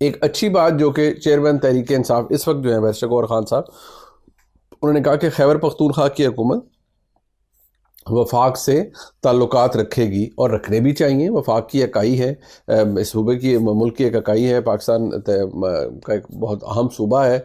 ایک اچھی بات جو کہ چیئرمین تحریک انصاف اس وقت جو ہے بیرسٹر گوہر خان صاحب، انہوں نے کہا کہ خیبر پختونخوا کی حکومت وفاق سے تعلقات رکھے گی، اور رکھنے بھی چاہیے۔ وفاق کی اکائی ہے، اس صوبے کی ملک کی ایک اکائی ہے، پاکستان کا ایک بہت اہم صوبہ ہے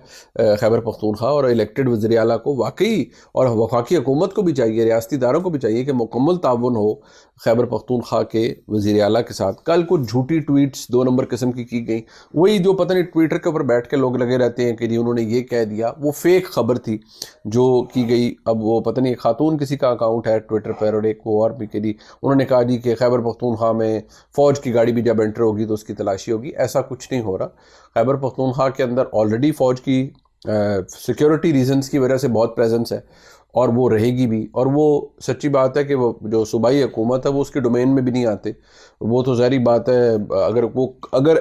خیبر پختونخوا، اور الیکٹڈ وزیر اعلیٰ کو واقعی اور وفاقی حکومت کو بھی چاہیے، ریاستی اداروں کو بھی چاہیے کہ مکمل تعاون ہو خیبر پختونخوا کے وزیر اعلیٰ کے ساتھ۔ کل کچھ جھوٹی ٹویٹس 2 نمبر قسم کی گئیں، وہی جو پتہ نہیں ٹویٹر کے اوپر بیٹھ کے لوگ لگے رہتے ہیں کہ جی انہوں نے یہ کہہ دیا، وہ فیک خبر تھی جو کی گئی۔ اب وہ پتہ نہیں خاتون کسی کا اکاؤنٹ ہے ٹویٹر پر، اور ایک وہ اور بھی کہ جی انہوں نے کہا جی کہ خیبر پختونخوا میں فوج کی گاڑی بھی جب انٹر ہوگی تو اس کی تلاشی ہوگی۔ ایسا کچھ نہیں ہو رہا۔ خیبر پختونخوا کے اندر آلریڈی فوج کی سیکیورٹی ریزنز کی وجہ سے بہت پریزنس ہے، اور وہ رہے گی بھی۔ اور وہ سچی بات ہے کہ وہ جو صوبائی حکومت ہے وہ اس کے ڈومین میں بھی نہیں آتے، وہ تو ظاہری بات ہے اگر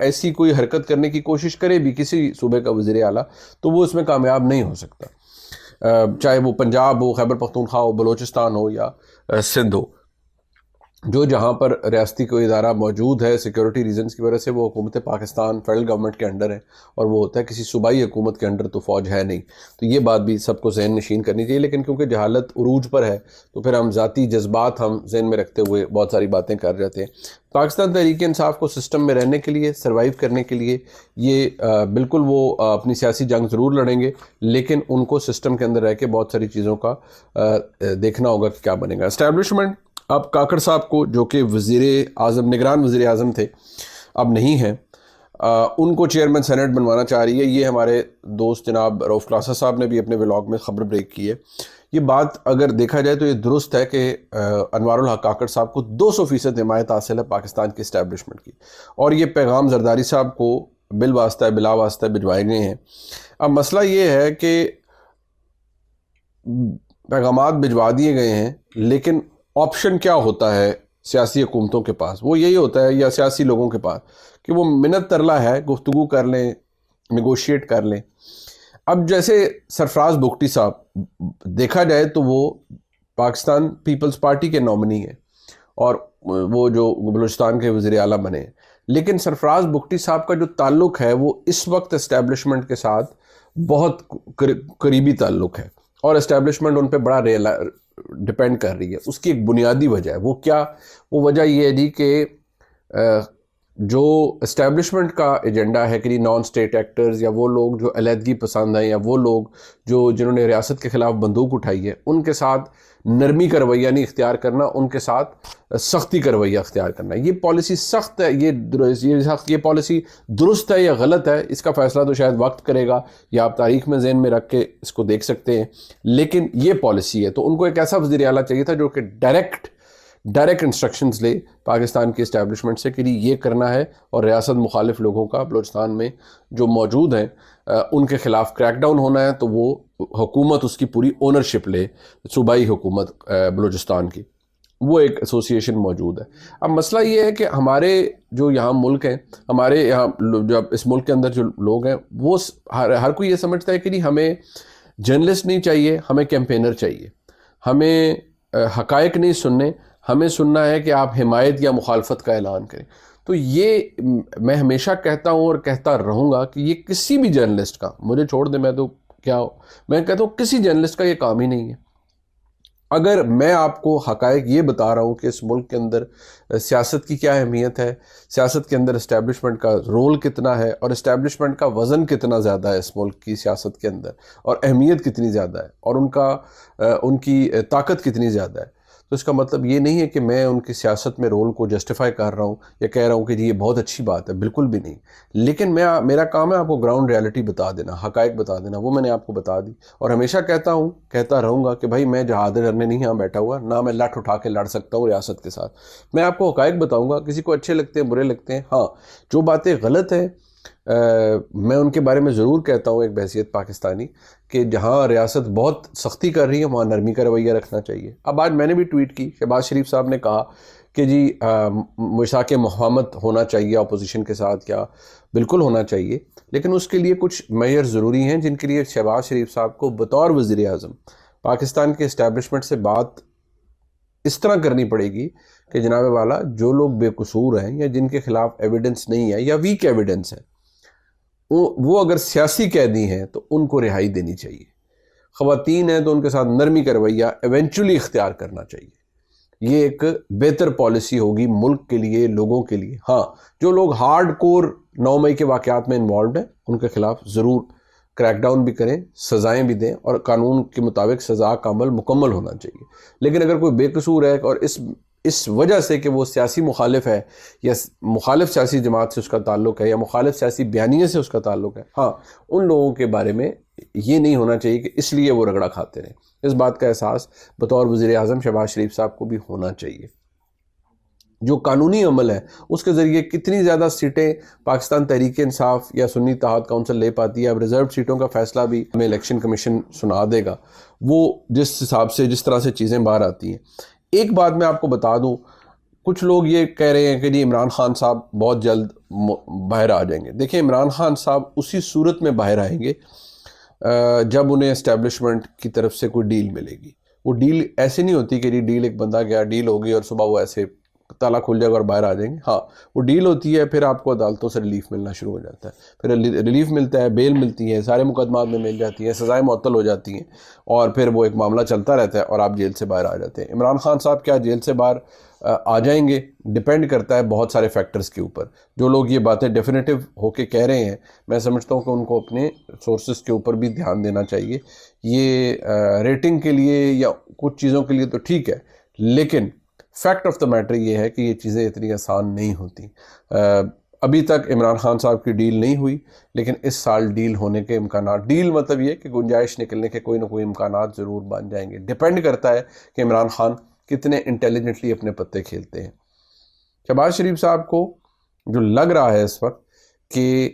ایسی کوئی حرکت کرنے کی کوشش کرے بھی کسی صوبے کا وزیر اعلیٰ تو وہ اس میں کامیاب نہیں ہو سکتا، چاہے وہ پنجاب ہو، خیبر پختونخوا ہو، بلوچستان ہو یا سندھ ہو۔ جو جہاں پر ریاستی کوئی ادارہ موجود ہے سیکیورٹی ریزنز کی وجہ سے وہ حکومت پاکستان فیڈرل گورنمنٹ کے انڈر ہے، اور وہ ہوتا ہے کسی صوبائی حکومت کے انڈر تو فوج ہے نہیں۔ تو یہ بات بھی سب کو ذہن نشین کرنی چاہیے، لیکن کیونکہ جہالت عروج پر ہے تو پھر ہم ذاتی جذبات ہم ذہن میں رکھتے ہوئے بہت ساری باتیں کر جاتے ہیں۔ پاکستان تحریک انصاف کو سسٹم میں رہنے کے لیے، سروائیو کرنے کے لیے، یہ بالکل وہ اپنی سیاسی جنگ ضرور لڑیں گے، لیکن ان کو سسٹم کے اندر رہ کے بہت ساری چیزوں کا دیکھنا ہوگا کہ کیا بنے گا۔ اسٹیبلشمنٹ اب کاکڑ صاحب کو جو کہ وزیر اعظم، نگران وزیر اعظم تھے، اب نہیں ہیں، ان کو چیئرمین سینٹ بنوانا چاہ رہی ہے۔ یہ ہمارے دوست جناب رؤف کلاسا صاحب نے بھی اپنے ولاگ میں خبر بریک کی ہے۔ یہ بات اگر دیکھا جائے تو یہ درست ہے کہ انوار الحق کاکڑ صاحب کو 200% حمایت حاصل ہے پاکستان کی اسٹیبلشمنٹ کی، اور یہ پیغام زرداری صاحب کو بالواسطہ بلا واسطہ بھجوائے گئے ہیں۔ اب مسئلہ یہ ہے کہ پیغامات بھجوا دیے گئے ہیں، لیکن آپشن کیا ہوتا ہے سیاسی حکومتوں کے پاس؟ وہ یہی ہوتا ہے، یا سیاسی لوگوں کے پاس، کہ وہ منت ترلا ہے، گفتگو کر لیں، نیگوشیٹ کر لیں۔ اب جیسے سرفراز بگٹی صاحب دیکھا جائے تو وہ پاکستان پیپلز پارٹی کے نومنی ہیں، اور وہ جو بلوچستان کے وزیر اعلیٰ بنے ہیں، لیکن سرفراز بگٹی صاحب کا جو تعلق ہے وہ اس وقت اسٹیبلشمنٹ کے ساتھ بہت قریبی تعلق ہے، اور اسٹیبلشمنٹ ان پہ بڑا ڈپینڈ کر رہی ہے۔ اس کی ایک بنیادی وجہ ہے، وہ کیا؟ وہ وجہ یہ ہے جی کہ جو اسٹیبلشمنٹ کا ایجنڈا ہے کہ نان اسٹیٹ ایکٹرز، یا وہ لوگ جو علیحدگی پسند ہیں، یا وہ لوگ جنہوں نے ریاست کے خلاف بندوق اٹھائی ہے، ان کے ساتھ نرمی کا رویہ نہیں اختیار کرنا، ان کے ساتھ سختی کا رویہ اختیار کرنا۔ یہ پالیسی سخت ہے، یہ پالیسی درست ہے یا غلط ہے، اس کا فیصلہ تو شاید وقت کرے گا، یا آپ تاریخ میں ذہن میں رکھ کے اس کو دیکھ سکتے ہیں، لیکن یہ پالیسی ہے۔ تو ان کو ایک ایسا وزیر اعلیٰ چاہیے تھا جو کہ ڈائریکٹ انسٹرکشنز لے پاکستان کی اسٹیبلشمنٹ سے کہ یہ کرنا ہے، اور ریاست مخالف لوگوں کا بلوچستان میں جو موجود ہیں ان کے خلاف کریک ڈاؤن ہونا ہے، تو وہ حکومت اس کی پوری اونرشپ لے، صوبائی حکومت بلوچستان کی، وہ ایک ایسوسیشن موجود ہے۔ اب مسئلہ یہ ہے کہ ہمارے جو یہاں ملک ہیں، ہمارے یہاں جب اس ملک کے اندر جو لوگ ہیں، وہ ہر کوئی یہ سمجھتا ہے کہ نہیں، ہمیں جرنلسٹ نہیں چاہیے، ہمیں کیمپینر چاہیے، ہمیں حقائق نہیں سننے، ہمیں سننا ہے کہ آپ حمایت یا مخالفت کا اعلان کریں۔ تو یہ میں ہمیشہ کہتا ہوں اور کہتا رہوں گا کہ یہ کسی بھی جرنلسٹ کا، مجھے چھوڑ دیں، میں کہتا ہوں کسی جرنلسٹ کا یہ کام ہی نہیں ہے۔ اگر میں آپ کو حقائق یہ بتا رہا ہوں کہ اس ملک کے اندر سیاست کی کیا اہمیت ہے، سیاست کے اندر اسٹیبلشمنٹ کا رول کتنا ہے، اور اسٹیبلشمنٹ کا وزن کتنا زیادہ ہے اس ملک کی سیاست کے اندر، اور اہمیت کتنی زیادہ ہے، اور ان کی طاقت کتنی زیادہ ہے، تو اس کا مطلب یہ نہیں ہے کہ میں ان کی سیاست میں رول کو جسٹیفائی کر رہا ہوں یا کہہ رہا ہوں کہ جی یہ بہت اچھی بات ہے، بالکل بھی نہیں۔ لیکن میرا کام ہے آپ کو گراؤنڈ ریالٹی بتا دینا، حقائق بتا دینا، وہ میں نے آپ کو بتا دی، اور ہمیشہ کہتا رہوں گا کہ بھائی میں جہاد کرنے نہیں یہاں بیٹھا ہوا، نہ میں لٹھ اٹھا کے لڑ سکتا ہوں ریاست کے ساتھ۔ میں آپ کو حقائق بتاؤں گا، کسی کو اچھے لگتے ہیں، برے لگتے ہیں، ہاں جو باتیں غلط ہیں میں ان کے بارے میں ضرور کہتا ہوں ایک بحیثیت پاکستانی، کہ جہاں ریاست بہت سختی کر رہی ہے وہاں نرمی کا رویہ رکھنا چاہیے۔ اب آج میں نے بھی ٹویٹ کی، شہباز شریف صاحب نے کہا کہ جی میثاق مفاہمت ہونا چاہیے اپوزیشن کے ساتھ، کیا بالکل ہونا چاہیے، لیکن اس کے لیے کچھ معیار ضروری ہیں جن کے لیے شہباز شریف صاحب کو بطور وزیر اعظم پاکستان کے اسٹیبلشمنٹ سے بات اس طرح کرنی پڑے گی کہ جناب والا جو لوگ بے قصور ہیں یا جن کے خلاف ایویڈنس نہیں ہے یا ویک ایویڈنس ہے، وہ اگر سیاسی قیدی ہیں تو ان کو رہائی دینی چاہیے، خواتین ہیں تو ان کے ساتھ نرمی کا رویہ ایونچولی اختیار کرنا چاہیے. یہ ایک بہتر پالیسی ہوگی ملک کے لیے، لوگوں کے لیے. ہاں، جو لوگ ہارڈ کور 9 مئی کے واقعات میں انوالوڈ ہیں ان کے خلاف ضرور کریک ڈاؤن بھی کریں، سزائیں بھی دیں، اور قانون کے مطابق سزا کا عمل مکمل ہونا چاہیے. لیکن اگر کوئی بے قصور ہے اور اس وجہ سے کہ وہ سیاسی مخالف ہے یا مخالف سیاسی جماعت سے اس کا تعلق ہے یا مخالف سیاسی بیانیے سے اس کا تعلق ہے، ہاں ان لوگوں کے بارے میں یہ نہیں ہونا چاہیے کہ اس لیے وہ رگڑا کھاتے رہیں. اس بات کا احساس بطور وزیر اعظم شہباز شریف صاحب کو بھی ہونا چاہیے. جو قانونی عمل ہے اس کے ذریعے کتنی زیادہ سیٹیں پاکستان تحریک انصاف یا سنی اتحاد کونسل لے پاتی ہے، اب ریزرو سیٹوں کا فیصلہ بھی ہمیں الیکشن کمیشن سنا دے گا، وہ جس حساب سے جس طرح سے چیزیں باہر آتی ہیں. ایک بات میں آپ کو بتا دوں، کچھ لوگ یہ کہہ رہے ہیں کہ جی عمران خان صاحب بہت جلد باہر آ جائیں گے. دیکھیں، عمران خان صاحب اسی صورت میں باہر آئیں گے جب انہیں اسٹیبلشمنٹ کی طرف سے کوئی ڈیل ملے گی. وہ ڈیل ایسے نہیں ہوتی کہ جی ڈیل ایک بندہ گیا، ڈیل ہوگی اور صبح وہ ایسے تالا کھل جائے گا اور باہر آ جائیں گے. ہاں، وہ ڈیل ہوتی ہے، پھر آپ کو عدالتوں سے ریلیف ملنا شروع ہو جاتا ہے، پھر ریلیف ملتا ہے، بیل ملتی ہے، سارے مقدمات میں مل جاتی ہیں، سزائیں معطل ہو جاتی ہیں، اور پھر وہ ایک معاملہ چلتا رہتا ہے اور آپ جیل سے باہر آ جاتے ہیں. عمران خان صاحب کیا جیل سے باہر آ جائیں گے؟ ڈیپینڈ کرتا ہے بہت سارے فیکٹرز کے اوپر. جو لوگ یہ باتیں ڈیفینیٹو ہو کے کہہ رہے ہیں، میں سمجھتا ہوں کہ ان کو اپنے سورسز کے اوپر بھی دھیان دینا چاہیے. یہ ریٹنگ کے لیے یا کچھ چیزوں کے لیے تو ٹھیک ہے، لیکن فیکٹ آف دا میٹر یہ ہے کہ یہ چیزیں اتنی آسان نہیں ہوتی. ابھی تک عمران خان صاحب کی ڈیل نہیں ہوئی، لیکن اس سال ڈیل ہونے کے امکانات، ڈیل مطلب یہ کہ گنجائش نکلنے کے کوئی نہ کوئی امکانات ضرور بن جائیں گے. ڈیپینڈ کرتا ہے کہ عمران خان کتنے انٹیلیجنٹلی اپنے پتے کھیلتے ہیں. شہباز شریف صاحب کو جو لگ رہا ہے اس وقت کہ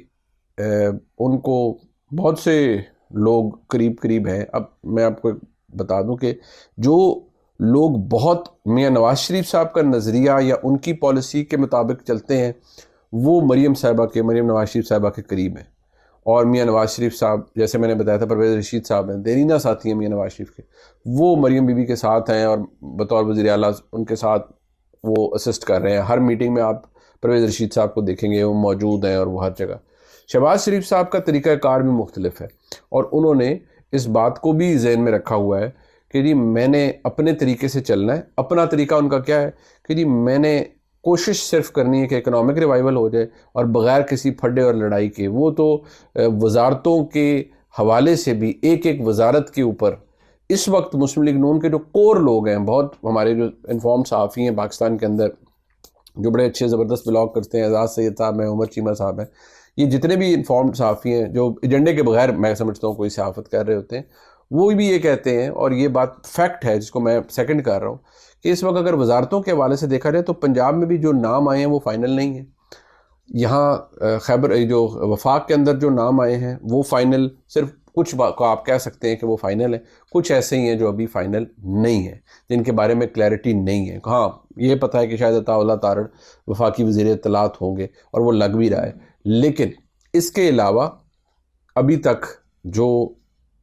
ان کو بہت سے لوگ قریب ہیں. اب میں آپ کو بتا دوں کہ جو لوگ بہت میاں نواز شریف صاحب کا نظریہ یا ان کی پالیسی کے مطابق چلتے ہیں، وہ مریم نواز شریف صاحبہ کے قریب ہیں. اور میاں نواز شریف صاحب، جیسے میں نے بتایا تھا، پرویز رشید صاحب ہیں، دیرینہ ساتھی ہیں میاں نواز شریف کے، وہ مریم بی بی کے ساتھ ہیں اور بطور وزیر اعلیٰ ان کے ساتھ وہ اسسٹ کر رہے ہیں. ہر میٹنگ میں آپ پرویز رشید صاحب کو دیکھیں گے، وہ موجود ہیں اور وہ ہر جگہ. شہباز شریف صاحب کا طریقہ کار بھی مختلف ہے، اور انہوں نے اس بات کو بھی ذہن میں رکھا ہوا ہے کہ جی میں نے اپنے طریقے سے چلنا ہے. اپنا طریقہ ان کا کیا ہے کہ جی میں نے کوشش صرف کرنی ہے کہ اکنامک ریوائول ہو جائے، اور بغیر کسی پھڈے اور لڑائی کے. وہ تو وزارتوں کے حوالے سے بھی ایک وزارت کے اوپر اس وقت مسلم لیگ نون کے جو کور لوگ ہیں، بہت ہمارے جو انفارم صحافی ہیں پاکستان کے اندر، جو بڑے اچھے زبردست بلاگ کرتے ہیں، اعزاز سید صاحب ہیں، عمر چیمہ صاحب ہیں، یہ جتنے بھی انفارم صحافی ہیں جو ایجنڈے کے بغیر میں سمجھتا ہوں کوئی صحافت کر رہے ہوتے ہیں، وہ بھی یہ کہتے ہیں، اور یہ بات فیکٹ ہے جس کو میں سیکنڈ کر رہا ہوں، کہ اس وقت اگر وزارتوں کے حوالے سے دیکھا جائے تو پنجاب میں بھی جو نام آئے ہیں وہ فائنل نہیں ہیں. یہاں خیبر جو وفاق کے اندر جو نام آئے ہیں وہ فائنل، صرف کچھ کو آپ کہہ سکتے ہیں کہ وہ فائنل ہیں، کچھ ایسے ہی ہیں جو ابھی فائنل نہیں ہیں، جن کے بارے میں کلیئرٹی نہیں ہے. ہاں یہ پتہ ہے کہ شاید عطا اللہ تارڑ وفاقی وزیر اطلاعات ہوں گے، اور وہ لگ بھی رہا ہے. لیکن اس کے علاوہ ابھی تک جو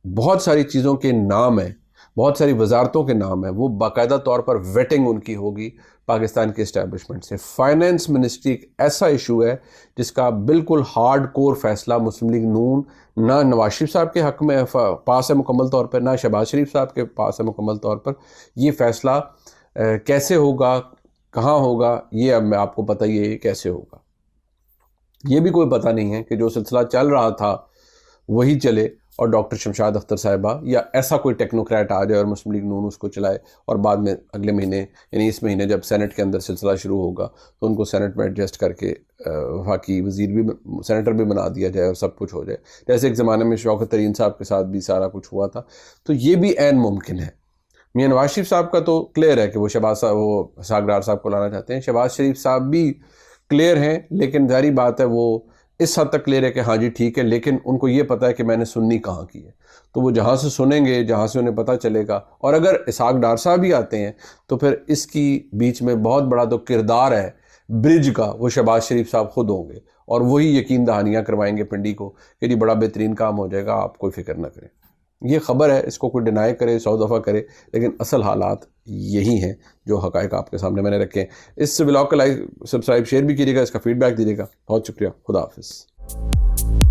بہت ساری چیزوں کے نام ہیں، بہت ساری وزارتوں کے نام ہیں، وہ باقاعدہ طور پر ویٹنگ ان کی ہوگی پاکستان کے اسٹیبلشمنٹ سے. فائنانس منسٹری ایک ایسا ایشو ہے جس کا بالکل ہارڈ کور فیصلہ مسلم لیگ نون نہ نواز شریف صاحب کے حق میں پاس ہے مکمل طور پر، نہ شہباز شریف صاحب کے پاس ہے مکمل طور پر. یہ فیصلہ کیسے ہوگا، کہاں ہوگا، یہ اب میں آپ کو پتہ ہی ہے کیسے ہوگا. یہ بھی کوئی پتہ نہیں ہے کہ جو سلسلہ چل رہا تھا وہی چلے اور ڈاکٹر شمشاد اختر صاحبہ یا ایسا کوئی ٹیکنوکریٹ آ جائے اور مسلم لیگ نون اس کو چلائے، اور بعد میں اگلے مہینے یعنی اس مہینے جب سینٹ کے اندر سلسلہ شروع ہوگا تو ان کو سینٹ میں ایڈجسٹ کر کے وفاقی وزیر بھی سینیٹر بھی بنا دیا جائے اور سب کچھ ہو جائے، جیسے ایک زمانے میں شوکت ترین صاحب کے ساتھ بھی سارا کچھ ہوا تھا. تو یہ بھی عین ممکن ہے. میاں نواز شریف صاحب کا تو کلیئر ہے کہ وہ شہباز صاحب، وہ اسحاق ڈار صاحب کو لانا چاہتے ہیں. شہباز شریف صاحب بھی کلیئر ہیں، لیکن ظاہری بات ہے وہ اس حد تک کلیئر ہے کہ ہاں جی ٹھیک ہے، لیکن ان کو یہ پتہ ہے کہ میں نے سننی کہاں کی ہے. تو وہ جہاں سے سنیں گے، جہاں سے انہیں پتہ چلے گا. اور اگر اسحاق ڈار صاحب بھی آتے ہیں تو پھر اس کی بیچ میں بہت بڑا تو کردار ہے برج کا، وہ شہباز شریف صاحب خود ہوں گے، اور وہی یقین دہانیاں کروائیں گے پنڈی کو کہ جی بڑا بہترین کام ہو جائے گا، آپ کوئی فکر نہ کریں. یہ خبر ہے، اس کو کوئی ڈینائی کرے 100 دفعہ کرے، لیکن اصل حالات یہی ہیں جو حقائق آپ کے سامنے میں نے رکھے ہیں. اس بلاگ کو لائک، سبسکرائب، شیئر بھی کیجیے گا، اس کا فیڈ بیک دیجیے گا. بہت شکریہ. خدا حافظ.